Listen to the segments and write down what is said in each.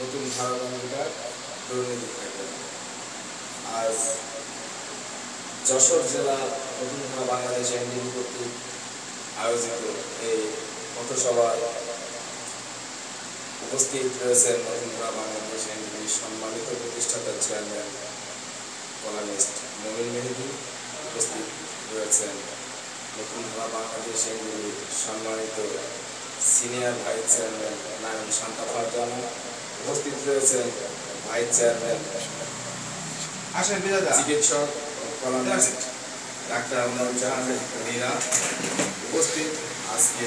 নতুন ধারাবাহিকটার দুর্নীতি থাকবে না। আজ যশোর জেলা নতুন ধারা বাংলাদেশ এনডিবি কর্তৃক আয়োজিত এই পথসভায় উপস্থিত রয়েছেন নতুন ধারা বাংলাদেশ এনডিবির সম্মানিত প্রতিষ্ঠাতা চেয়ারম্যান কলামিস্ট মমিন মেহেদী, উপস্থিত রয়েছেন নতুন ধারা বাংলাদেশ এনডিবির সম্মানিত senior vice chairman নায়ন Shanta Farzana, উপস্থিত রয়েছেন ভাইস চেয়ারম্যান চিকিৎসক কলামিস্ট ডাক্তার নুরজাহান মীরা, উপস্থিত আজকে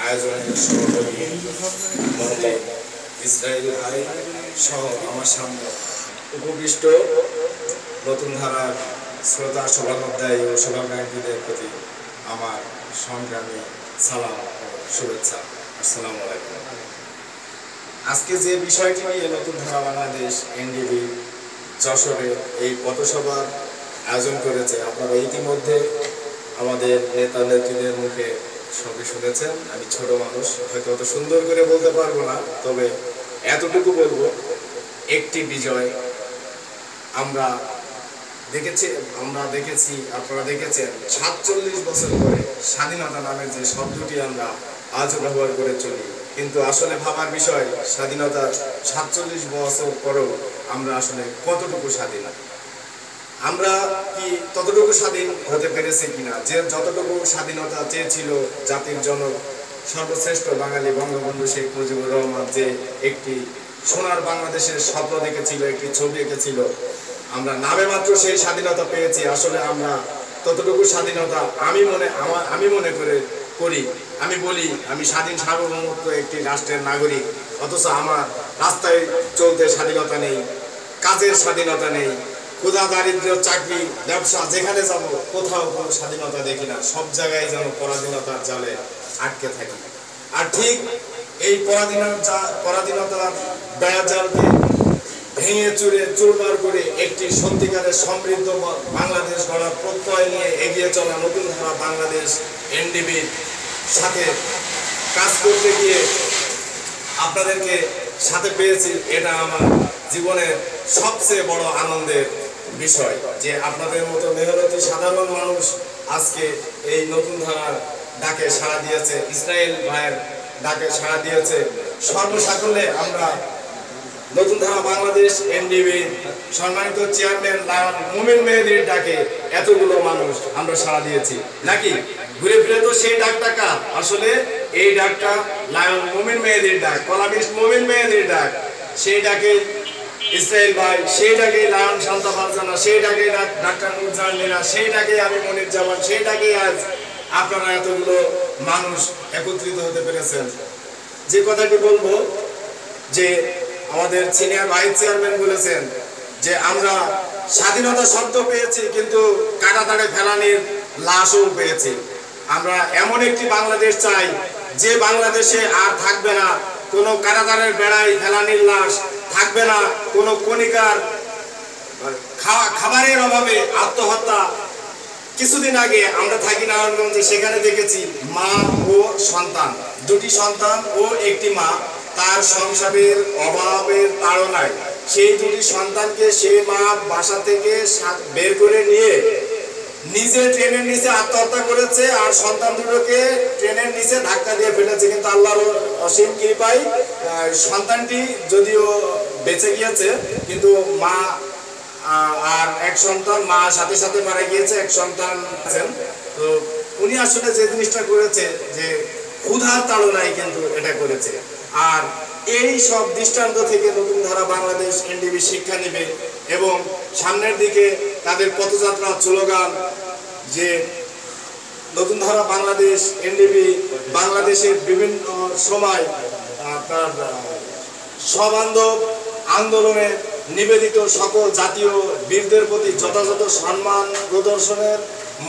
আয়োজনের সভাপতি ইসরায়েল ভাই সহ আমার সামনে উপবিষ্ট নতুন ধারার শ্রোতা শুভানুধ্যায়ী ও শুভাকাঙ্ক্ষীদের প্রতি আমার সংগ্রামী সালাম ও শুভেচ্ছা। আসসালামু আলাইকুম। আজকে যে বিষয়টি নিয়ে নতুন ধারা বাংলাদেশ এনডিবি যশোরে এই পথসভার আয়োজন করেছে, আপনারা ইতিমধ্যে আমাদের নেতা নেত্রীদের মুখে সবই শুনেছেন। আমি ছোট মানুষ, হয়তো অত সুন্দর করে বলতে পারবো না, তবে এতটুকু বলবো, একটি বিজয় আমরা দেখেছি, আপনারা দেখেছেন 47 বছর পরে স্বাধীনতা নামের যে শব্দটি আমরা আজও ব্যবহার করে চলি, কিন্তু আসলে ভাবার বিষয়, স্বাধীনতার 47 বছর পরেও আমরা আসলে কতটুকু স্বাধীন, আমরা কি ততটুকু স্বাধীন হতে পেরেছি কিনা? যে যতটুকু স্বাধীনতা চেয়েছিল জাতির জনক সর্বশ্রেষ্ঠ বাঙালি বঙ্গবন্ধু শেখ মুজিবুর রহমান, যে একটি সোনার বাংলাদেশের স্বপ্ন দেখেছিল, একটি ছবি এঁকেছিল, আমরা নামে মাত্র সেই স্বাধীনতা পেয়েছি। আসলে আমরা ততটুকু স্বাধীনতা আমি মনে করি, আমি বলি আমি স্বাধীন সার্বভৌমত্ব একটি রাষ্ট্রের নাগরিক, অথচ আমার রাস্তায় চলতে স্বাধীনতা নেই, কাজের স্বাধীনতা নেই, ক্ষুধা দারিদ্র্য চাকরি ব্যবসা যেখানে যাব কোথাও কোনো স্বাধীনতা দেখি না, সব জায়গায় যেন পরাধীনতার জালে আটকে থাকি। আর ঠিক এই পরাধীনতার বেড়াজালকে ভেঙে চুরে চুরমার করে একটি সত্যিকারের সমৃদ্ধ বাংলাদেশ গড়ার প্রত্যয় নিয়ে এগিয়ে চলা নতুন ধারা বাংলাদেশ এনডিবির সাথে কাজ করতে গিয়ে আপনাদেরকে সাথে পেয়েছি। এটা আমার জীবনের সবচেয়ে বড় আনন্দের বিষয় যে আপনাদের মতো মেহনতি সাধারণ মানুষ আজকে এই নতুন ধারার ডাকে সাড়া দিয়েছে, ইসরায়েল ভাইয়ের ডাকে সাড়া দিয়েছে। সর্বসাকল্যে আমরা নতুন ধারা বাংলাদেশ এনডিবি সম্মানিত চেয়ারম্যান লায়ন মমিন মেহেদীর ডাকে এতগুলো মানুষ আমরা সাড়া দিয়েছি, নাকি ঘুরে ফিরে তো সেই ডাকটা কার? আসলে এই ডাকটা লায়ন মমিন মেহেদীর ডাক, কলামিস্ট মমিন মেহেদীর ডাক। সেই ডাকে ইসরায়েল ভাই, সেই ডাকে লায়ন শান্তা ফারজানা, সেই ডাকে ডাক্তার নুরজাহান মীরা, সেই ডাকে আমি মনির জামান, সেই ডাকে আজ আপনারা এতগুলো মানুষ একত্রিত হতে পেরেছেন। যে কথাটি বলবো, যে আমাদের সিনিয়র ভাইস চেয়ারম্যান বলেছেন যে আমরা স্বাধীনতা শব্দ পেয়েছি, কিন্তু কাঁটাতাড়ে ফেলানির লাশও পেয়েছি। আমরা এমন একটি বাংলাদেশ চাই যে বাংলাদেশে আর থাকবে না কোনো কাঁটাতাড়ের বেড়ায় ফেলানির লাশ, থাকবে না কোনো কণিকার খাবারের অভাবে আত্মহত্যা। কিছুদিন আগে আমরা থাকি নারায়ণগঞ্জে, সেখানে দেখেছি মা ও সন্তান, দুটি সন্তান ও একটি মা, তার সংসারের অভাবের তাড়নায় সেই দুটি সন্তানকে সে মা বাসা থেকে বের করে নিয়ে নিজে ট্রেনের নিচে আত্মহত্যা করেছে, আর সন্তান দুটোকে ট্রেনের নিচে ধাক্কা দিয়ে ফেলেছে। কিন্তু আল্লাহর অসীম কৃপায় সন্তানটি যদিও বেঁচে গিয়েছে, কিন্তু মা আর এক সন্তান, মা সাথে সাথে মারা গিয়েছে, এক সন্তান আছেন। তো উনি আসলে যে জিনিসটা করেছে, যে ক্ষুধার তাড়নায় কিন্তু এটা করেছে। আর এই সব দৃষ্টান্ত থেকে নতুন ধারা বাংলাদেশ এনডিবি শিক্ষা নেবে এবং সামনের দিকে তাদের পথযাত্রা স্লোগান, যে নতুন ধারা বাংলাদেশ এনডিবি বাংলাদেশের বিভিন্ন সময় আপনার সবান্ধব আন্দোলনে নিবেদিত সকল জাতীয় বীরদের প্রতি যথাযথ সম্মান প্রদর্শনের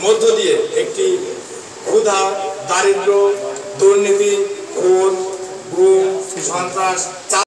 মধ্য দিয়ে একটি ক্ষুধা, দারিদ্র্য, দুর্নীতি, খুন, গুম, সন্ত্রাস